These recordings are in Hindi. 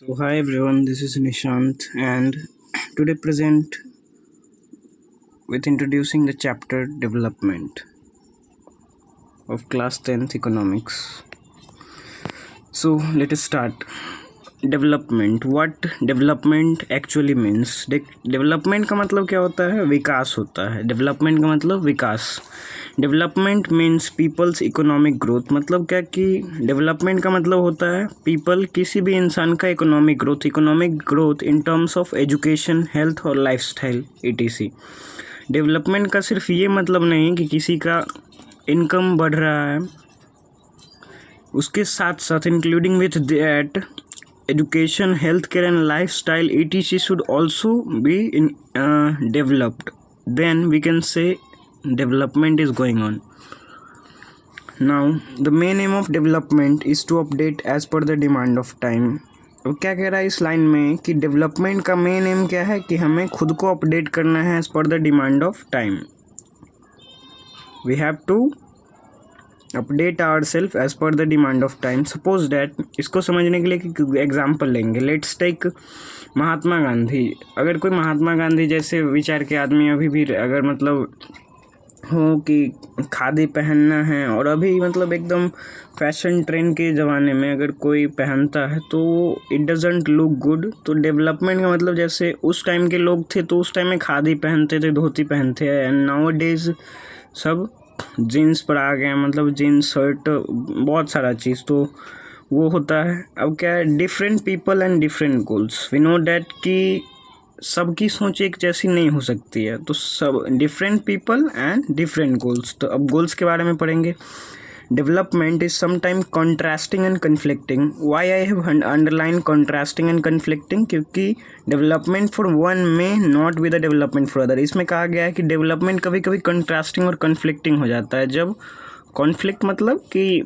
So hi everyone, this is Nishant and today present with introducing the chapter development of class 10th economics. So let us start. Development what development actually means development का मतलब क्या होता है? विकास होता है। डेवलपमेंट का मतलब विकास। Development means peoples economic growth. मतलब क्या कि डेवलपमेंट का मतलब होता है पीपल, किसी भी इंसान का economic growth in terms of education, health और लाइफस्टाइल etc। डेवलपमेंट का सिर्फ ये मतलब नहीं कि किसी का इनकम बढ़ रहा है, उसके साथ साथ including with that education, healthcare and lifestyle etc should also be developed. Then we can say development is going on. Now the main aim of development is to update as per the demand of time. अब क्या कह रहा है इस लाइन में कि डेवलपमेंट का मेन एम क्या है कि हमें खुद को अपडेट करना है as per the demand of time. We have to update our self as per the demand of time. Suppose that, इसको समझने के लिए एग्जाम्पल लेंगे। Let's take Mahatma Gandhi. अगर कोई महात्मा गांधी जैसे विचार के आदमी अभी भी अगर मतलब हो कि खादी पहनना है और अभी मतलब एकदम फैशन ट्रेंड के ज़माने में अगर कोई पहनता है तो इट डजेंट लुक गुड। तो डेवलपमेंट का मतलब जैसे उस टाइम के लोग थे तो उस टाइम में खादी पहनते थे, धोती पहनते हैं, एंड नाउ डेज सब जीन्स पर आ गए, मतलब जीन्स शर्ट बहुत सारा चीज़ तो वो होता है। अब क्या है, different people and different goals. We know that कि सबकी सोच एक जैसी नहीं हो सकती है, तो सब different people and different goals. तो अब गोल्स के बारे में पढ़ेंगे। Development is sometime contrasting and conflicting. Why I have underline contrasting and conflicting? क्योंकि development for one may not be the development for other. इसमें कहा गया है कि डेवलपमेंट कभी कभी कॉन्ट्रास्टिंग और कन्फ्लिक्टिंग हो जाता है। जब कॉन्फ्लिक्ट मतलब कि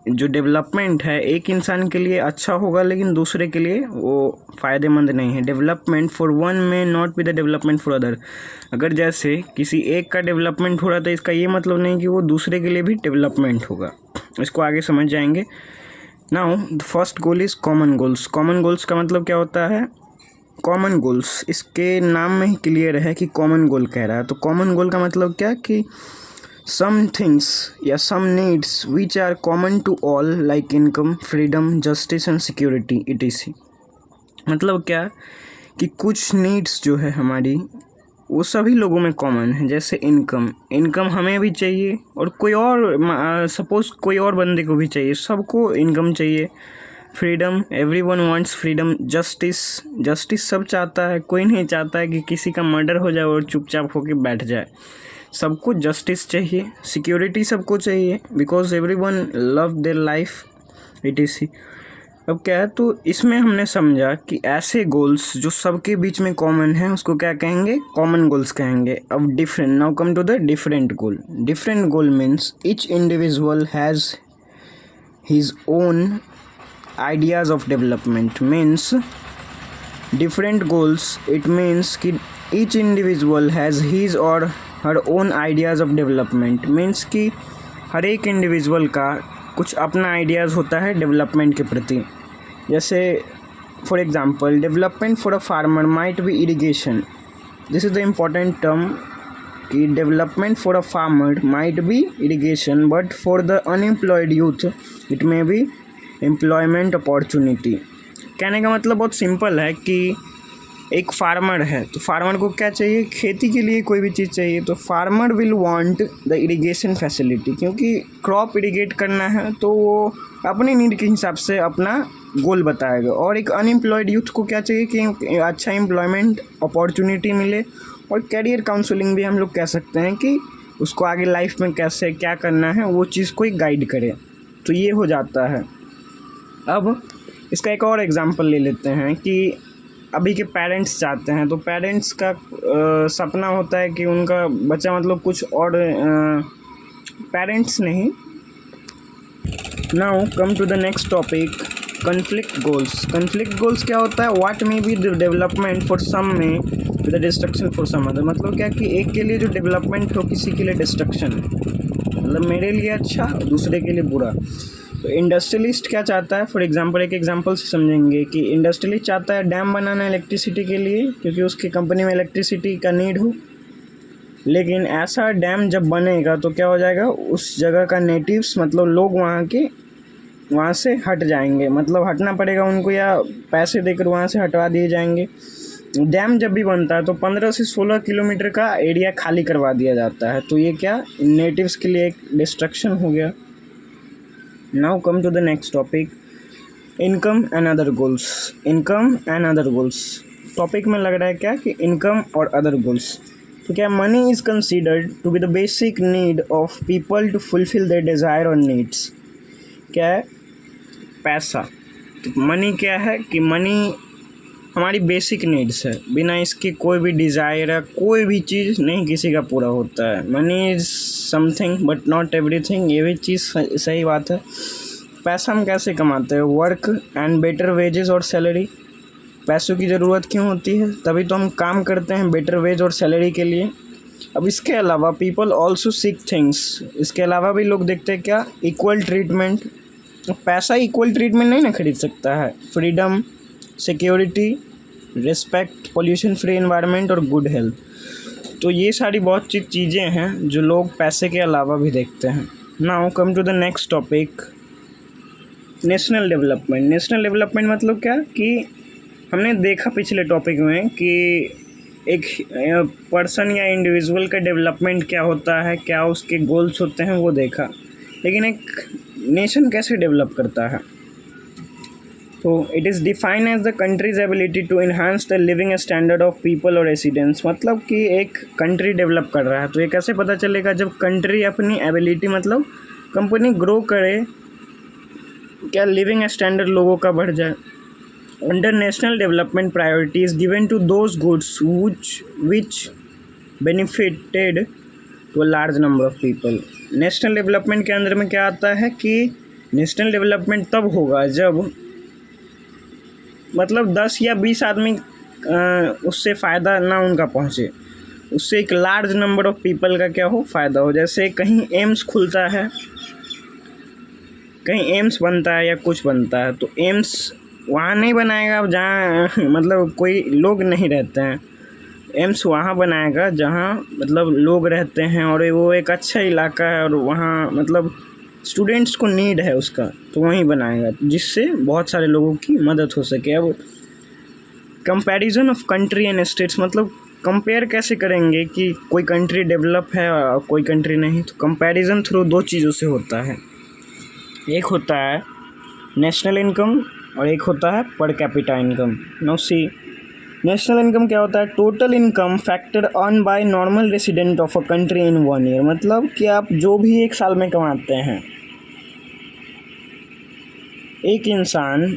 जो डेवलपमेंट है एक इंसान के लिए अच्छा होगा लेकिन दूसरे के लिए वो फ़ायदेमंद नहीं है। Development for one may not be the development for other. अगर जैसे किसी एक का डेवलपमेंट हो रहा था, इसका ये मतलब नहीं कि वो दूसरे के लिए भी डेवलपमेंट होगा। इसको आगे समझ जाएंगे। Now the first goal is common goals. Common goals का मतलब क्या होता है? कॉमन गोल्स, इसके नाम में ही क्लियर है कि कॉमन गोल कह रहा है। तो कॉमन गोल का मतलब क्या कि some things या some needs which are common to all like income, freedom, justice and security etc। मतलब क्या कि कुछ नीड्स जो है हमारी वो सभी लोगों में कॉमन है। जैसे इनकम हमें भी चाहिए और कोई और सपोज कोई और बंदे को भी चाहिए, सबको इनकम चाहिए। Freedom, everyone wants freedom. Justice सब चाहता है, कोई नहीं चाहता है कि किसी का मर्डर हो जाए और चुपचाप होके बैठ जाए। सबको जस्टिस चाहिए। सिक्योरिटी सबको चाहिए because everyone love their life etc। अब क्या है, तो इसमें हमने समझा कि ऐसे गोल्स जो सबके बीच में कॉमन है उसको क्या कहेंगे? कॉमन गोल्स कहेंगे। अब different, now come to the different goal. Different goal means each individual has his own ideas of development. Means different goals, it means कि ईच इंडिविजुअल हैज़ हीज और her own ideas of development. Means कि हर एक इंडिविजुअल का कुछ अपना आइडियाज़ होता है डेवलपमेंट के प्रति। जैसे for example, development for a farmer might be irrigation. This is the important term कि development for a farmer might be irrigation but for the unemployed youth it may be employment opportunity. कहने का मतलब बहुत सिंपल है कि एक फार्मर है तो फार्मर को क्या चाहिए? खेती के लिए कोई भी चीज़ चाहिए, तो farmer will want the irrigation facility, क्योंकि क्रॉप इरिगेट करना है तो वो अपनी नीड के हिसाब से अपना गोल बताएगा। और एक अनएम्प्लॉयड यूथ को क्या चाहिए कि अच्छा एम्प्लॉयमेंट अपॉर्चुनिटी मिले। और कैरियर काउंसलिंग भी हम लोग कह सकते हैं कि उसको आगे लाइफ में कैसे क्या करना है वो चीज़ कोई गाइड करे। तो ये हो जाता है। अब इसका एक और एग्जांपल ले लेते हैं कि अभी के पेरेंट्स चाहते हैं, तो पेरेंट्स का सपना होता है कि उनका बच्चा मतलब कुछ और पेरेंट्स नहीं। Now come to the next topic, conflict goals. Conflict goals क्या होता है? What may be the development for some may the destruction for some other. मतलब क्या कि एक के लिए जो डेवलपमेंट हो किसी के लिए डिस्ट्रक्शन, मतलब मेरे लिए अच्छा दूसरे के लिए बुरा। तो इंडस्ट्रियलिस्ट क्या चाहता है, फॉर एग्जांपल एक एग्जांपल से समझेंगे कि इंडस्ट्रियलिस्ट चाहता है डैम बनाना इलेक्ट्रिसिटी के लिए, क्योंकि उसकी कंपनी में इलेक्ट्रिसिटी का नीड हो। लेकिन ऐसा डैम जब बनेगा तो क्या हो जाएगा, उस जगह का नेटिव्स मतलब लोग वहाँ से हट जाएंगे, मतलब हटना पड़ेगा उनको या पैसे देकर वहाँ से हटवा दिए जाएंगे। डैम जब भी बनता है तो 15 से 16 किलोमीटर का एरिया खाली करवा दिया जाता है, तो ये क्या नेटिव्स के लिए एक डिस्ट्रक्शन हो गया। Now come to the next topic, income and other goals. Income and other goals topic में लग रहा है क्या कि इनकम और अदर गोल्स। तो क्या money is considered to be the basic need of people to fulfil their desire और नीड्स। क्या है, पैसा। तो मनी क्या है कि मनी हमारी बेसिक नीड्स है, बिना इसके कोई भी डिज़ायर है कोई भी चीज़ नहीं किसी का पूरा होता है। Money is something but not everything, ये भी चीज़ सही बात है। पैसा हम कैसे कमाते हैं, वर्क एंड बेटर वेजेस और सैलरी। पैसों की ज़रूरत क्यों होती है, तभी तो हम काम करते हैं बेटर वेज और सैलरी के लिए। अब इसके अलावा पीपल ऑल्सो सीक थिंग्स, इसके अलावा भी लोग देखते हैं क्या, इक्वल ट्रीटमेंट। पैसा इक्वल ट्रीटमेंट नहीं ना खरीद सकता है, freedom, security, respect, pollution free environment और गुड हेल्थ। तो ये सारी बहुत चीज़ें हैं जो लोग पैसे के अलावा भी देखते हैं। Now come to the next topic, national development. National development मतलब क्या कि हमने देखा पिछले टॉपिक में कि एक पर्सन या इंडिविजुअल का डेवलपमेंट क्या होता है, क्या उसके गोल्स होते हैं, वो देखा। लेकिन एक नेशन कैसे डेवलप करता है, तो it is define as the country's ability to enhance the living standard of people और रेसिडेंट्स। मतलब कि एक कंट्री डेवलप कर रहा है तो ये कैसे पता चलेगा, जब कंट्री अपनी एबिलिटी मतलब कंपनी ग्रो करे, क्या लिविंग स्टैंडर्ड लोगों का बढ़ जाए। Under national development priority is given to those goods which benefited to a large number of people. National development के अंदर में क्या आता है कि नेशनल डेवलपमेंट तब होगा जब मतलब 10 या 20 आदमी उससे फ़ायदा ना उनका पहुँचे, उससे एक लार्ज नंबर ऑफ पीपल का क्या हो, फ़ायदा हो। जैसे कहीं एम्स खुलता है, कहीं एम्स बनता है या कुछ बनता है, तो एम्स वहाँ नहीं बनाएगा जहाँ मतलब कोई लोग नहीं रहते हैं। एम्स वहाँ बनाएगा जहाँ मतलब लोग रहते हैं और वो एक अच्छा इलाका है और वहाँ मतलब स्टूडेंट्स को नीड है उसका, तो वहीं बनाएगा जिससे बहुत सारे लोगों की मदद हो सके। अब comparison of country and states मतलब कंपेयर कैसे करेंगे कि कोई कंट्री डेवलप है और कोई कंट्री नहीं, तो कंपैरिजन थ्रू दो चीज़ों से होता है। एक होता है नेशनल इनकम और एक होता है per capita income. Now see, national income क्या होता है, total income factor earn by normal resident of a country in 1 year. मतलब कि आप जो भी एक साल में कमाते हैं, एक इंसान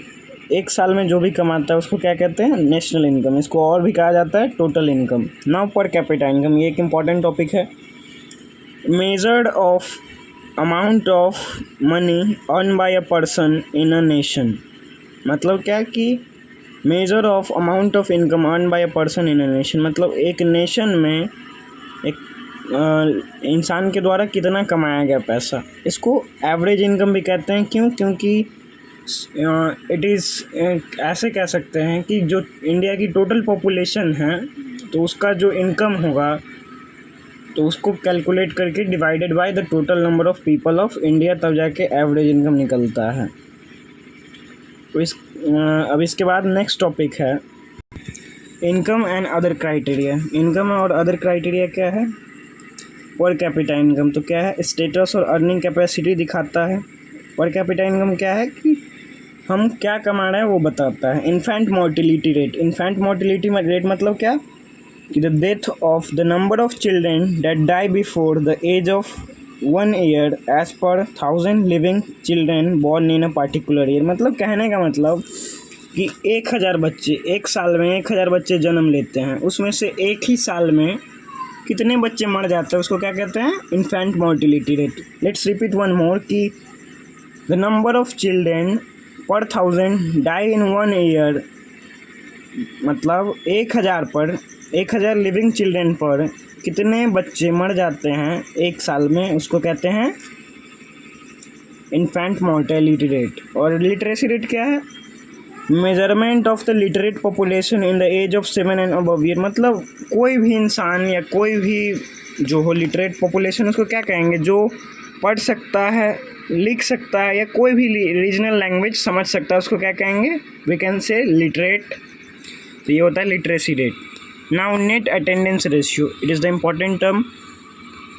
एक साल में जो भी कमाता है उसको क्या कहते हैं, नेशनल इनकम। इसको और भी कहा जाता है total income. Now per capita income, ये एक इम्पॉर्टेंट टॉपिक है। Measured of amount of money earn by a person in a nation. मतलब क्या कि measure of amount of income earn by a person in a nation, मतलब एक नेशन में एक इंसान के द्वारा कितना कमाया गया पैसा, इसको एवरेज इनकम भी कहते हैं। क्यों, क्योंकि इट इज़ ऐसे कह सकते हैं कि जो इंडिया की टोटल पॉपुलेशन है तो उसका जो इनकम होगा तो उसको कैलकुलेट करके divided by the total number of people of India, तब जाके एवरेज इनकम निकलता है। तो अब इसके बाद नेक्स्ट टॉपिक है income and other criteria. Income और अदर क्राइटेरिया क्या है, पर कैपिटा इनकम तो क्या है, स्टेटस और अर्निंग कैपेसिटी दिखाता है। पर कैपिटा इनकम क्या है कि हम क्या कमा रहे हैं वो बताता है। Infant mortality rate, infant mortality rate मतलब क्या कि the death of the number of children that die before the age of 1 year age per 1000 living children born in a particular year. मतलब कहने का मतलब कि 1000 बच्चे एक साल में 1000 बच्चे जन्म लेते हैं, उसमें से एक ही साल में कितने बच्चे मर जाते हैं उसको क्या कहते हैं, infant mortality rate. Let's repeat one more कि द नंबर ऑफ चिल्ड्रेन पर 1000 डाई इन 1 ईयर, मतलब 1000 लिविंग चिल्ड्रेन पर कितने बच्चे मर जाते हैं एक साल में, उसको कहते हैं इन्फेंट मोर्टेलिटी रेट। और लिटरेसी रेट क्या है? Measurement of the literate population in the age of 7 and above year. मतलब कोई भी इंसान या कोई भी जो हो लिटरेट पॉपुलेशन, उसको क्या कहेंगे? जो पढ़ सकता है, लिख सकता है, या कोई भी रीजनल लैंग्वेज समझ सकता है, उसको क्या कहेंगे? We can say literate. तो ये होता है literacy rate. Now net attendance ratio, it is the important term.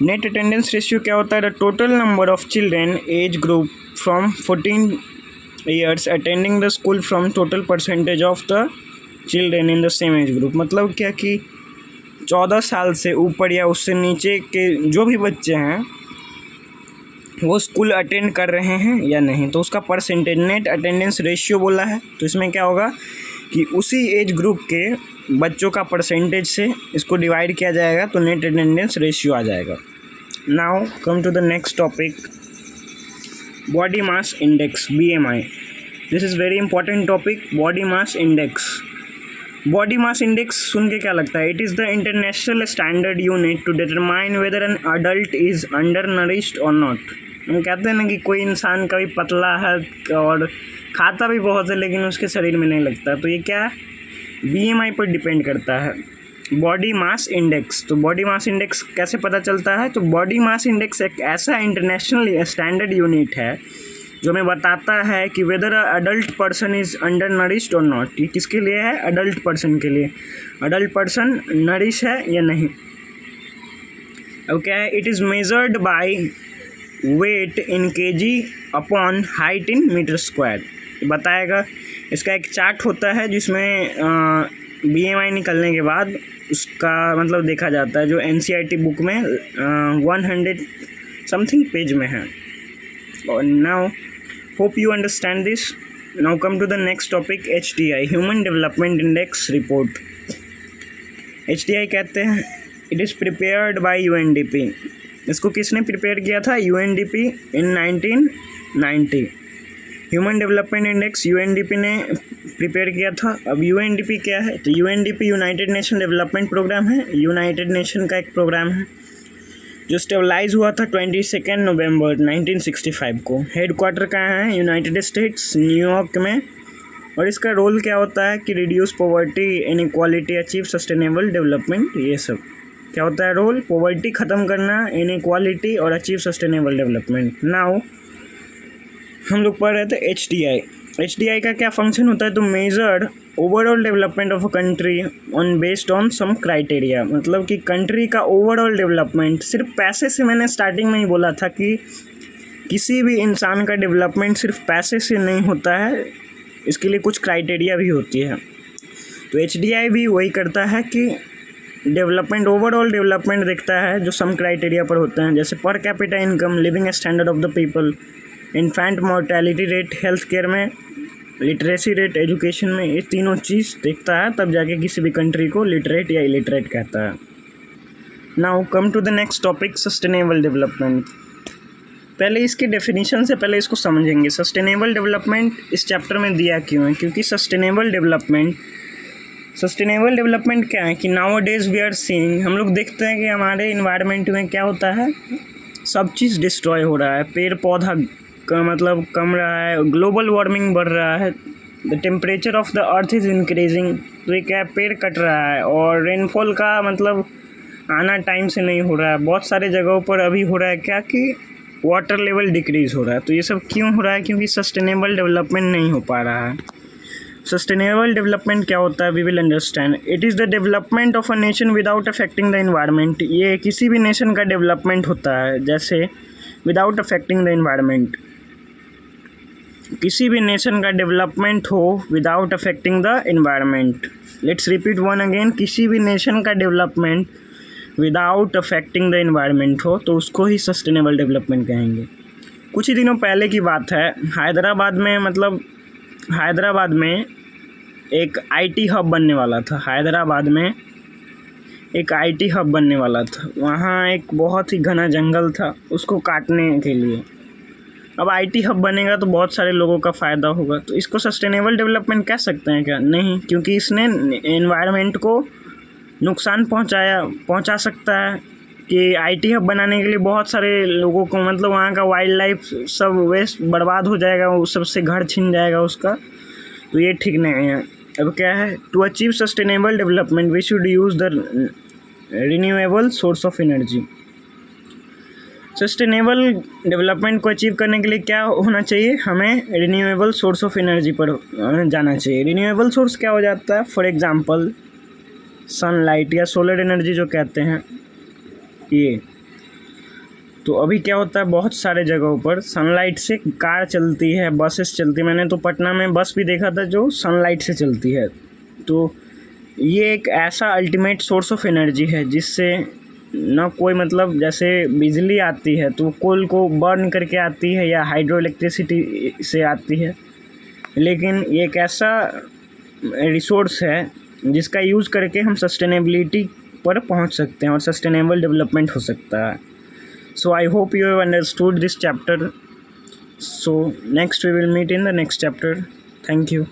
Net attendance ratio क्या होता है? The total number of children age group from 14 years attending the school from total percentage of the children in the same age group। मतलब क्या कि 14 साल से ऊपर या उससे नीचे के जो भी बच्चे हैं वो स्कूल अटेंड कर रहे हैं या नहीं, तो उसका परसेंटेज नेट अटेंडेंस रेशियो बोला है। तो इसमें क्या होगा कि उसी एज ग्रुप के बच्चों का परसेंटेज से इसको डिवाइड किया जाएगा, तो नेट अटेंडेंस रेशियो आ जाएगा। Now come to the next topic, body mass index, BMI। This is very important topic, body mass index. Body mass index सुन के क्या लगता है? It is the international standard unit to determine whether an adult is undernourished और नॉट। हम कहते हैं ना कि कोई इंसान कभी पतला है और खाता भी बहुत है लेकिन उसके शरीर में नहीं लगता, तो ये क्या है? BMI पर डिपेंड करता है, बॉडी मास इंडेक्स। तो बॉडी मास इंडेक्स कैसे पता चलता है? तो बॉडी मास इंडेक्स एक ऐसा इंटरनेशनल स्टैंडर्ड यूनिट है जो हमें बताता है कि whether adult person is undernourished और नॉट। ये किसके लिए है? अडल्ट पर्सन के लिए, अडल्ट पर्सन नरिश है या नहीं। अब क्या है? It is measured by weight in kg upon height in metre square. बताएगा, इसका एक चार्ट होता है जिसमें BMI निकलने के बाद उसका मतलब देखा जाता है, जो NCERT बुक में 100 समथिंग पेज में है। और now hope you understand this. Now come to the next topic, HDI, human development index report. HDI कहते हैं it is prepared by UNDP। इसको किसने प्रिपेयर किया था? UNDP in 1990। Human development index UNDP ने प्रिपेयर किया था। अब UNDP क्या है? तो UNDP United Nation development programme है, यूनाइटेड नेशन का एक प्रोग्राम है जो स्टेबलाइज हुआ था 22 नवंबर 1965 को। हेडक्वार्टर कहाँ है? यूनाइटेड स्टेट्स, न्यूयॉर्क में। और इसका रोल क्या होता है कि reduce poverty, inequality, achieve sustainable development. ये सब क्या होता है रोल? पॉवर्टी ख़त्म करना, इनइक्वालिटी और अचीव सस्टेनेबल डेवलपमेंट। नाउ हम लोग पढ़ रहे थे HDI। HDI का क्या फंक्शन होता है? तो measured overall development of a country on based on some criteria. मतलब कि कंट्री का ओवरऑल डेवलपमेंट सिर्फ पैसे से, मैंने स्टार्टिंग में ही बोला था कि किसी भी इंसान का डेवलपमेंट सिर्फ पैसे से नहीं होता है, इसके लिए कुछ क्राइटेरिया भी होती है। तो HDI भी वही करता है कि डेवलपमेंट, ओवरऑल डेवलपमेंट देखता है जो सम क्राइटेरिया पर होते हैं, जैसे per capita income, living standard of the people, infant mortality rate, health care में, लिटरेसी रेट, एजुकेशन में। ये तीनों चीज़ देखता है, तब जाके किसी भी कंट्री को लिटरेट या इलिटरेट कहता है। Now come to the next topic, sustainable development. पहले इसकी डेफिनेशन से पहले इसको समझेंगे। सस्टेनेबल डेवलपमेंट इस चैप्टर में दिया क्यों है? क्योंकि सस्टेनेबल डेवलपमेंट क्या है कि nowadays we are seeing, हम लोग देखते हैं कि हमारे इन्वायरमेंट में क्या होता है, सब चीज़ डिस्ट्रॉय हो रहा है, पेड़ पौधा का मतलब कम रहा है, ग्लोबल वार्मिंग बढ़ रहा है, the temperature of the earth is increasing. तो ये क्या है? पेड़ कट रहा है, और रेनफॉल का मतलब आना टाइम से नहीं हो रहा है। बहुत सारे जगहों पर अभी हो रहा है क्या कि वाटर लेवल डिक्रीज़ हो रहा है। तो ये सब क्यों हो रहा है? क्योंकि सस्टेनेबल डेवलपमेंट नहीं हो पा रहा है। सस्टेनेबल डेवलपमेंट क्या होता है? We will understand. It is the development of a nation without affecting the environment. ये किसी भी नेशन का डेवलपमेंट होता है, जैसे विदाउट अफेक्टिंग द इन्वायरमेंट। किसी भी नेशन का डेवलपमेंट हो without affecting the environment. Let's repeat one again, किसी भी नेशन का development without affecting the environment हो तो उसको ही सस्टेनेबल डेवलपमेंट कहेंगे। कुछ ही दिनों पहले की बात है, हैदराबाद में एक IT हब बनने वाला था। हैदराबाद में एक IT हब बनने वाला था। वहाँ एक बहुत ही घना जंगल था, उसको काटने के लिए। अब IT हब बनेगा तो बहुत सारे लोगों का फ़ायदा होगा, तो इसको सस्टेनेबल डेवलपमेंट कह सकते हैं क्या? नहीं, क्योंकि इसने एनवायरनमेंट को नुकसान पहुंचा सकता है, कि आईटी हब बनाने के लिए बहुत सारे लोगों को मतलब वहाँ का वाइल्ड लाइफ सब वेस्ट बर्बाद हो जाएगा, वो सबसे घर छिन जाएगा उसका, तो ये ठीक नहीं है। अब क्या है, to achieve sustainable development we should use the renewable source of energy. Sustainable development को अचीव करने के लिए क्या होना चाहिए, हमें रिन्यूएबल सोर्स ऑफ एनर्जी पर जाना चाहिए। रिन्यूएबल सोर्स क्या हो जाता है, फॉर एग्जांपल सनलाइट या सोलर एनर्जी जो कहते हैं ये। तो अभी क्या होता है, बहुत सारे जगहों पर सनलाइट से कार चलती है, बसेस चलती है। मैंने तो पटना में बस भी देखा था जो सनलाइट से चलती है। तो ये एक ऐसा अल्टीमेट सोर्स ऑफ एनर्जी है जिससे ना कोई मतलब जैसे बिजली आती है तो कोल को बर्न करके आती है या हाइड्रो इलेक्ट्रिसिटी से आती है, लेकिन ये एक ऐसा रिसोर्स है जिसका यूज़ करके हम सस्टेनेबिलिटी पर पहुंच सकते हैं और सस्टेनेबल डेवलपमेंट हो सकता है। So I hope you have understood this chapter. So next we will meet in the next chapter. Thank you.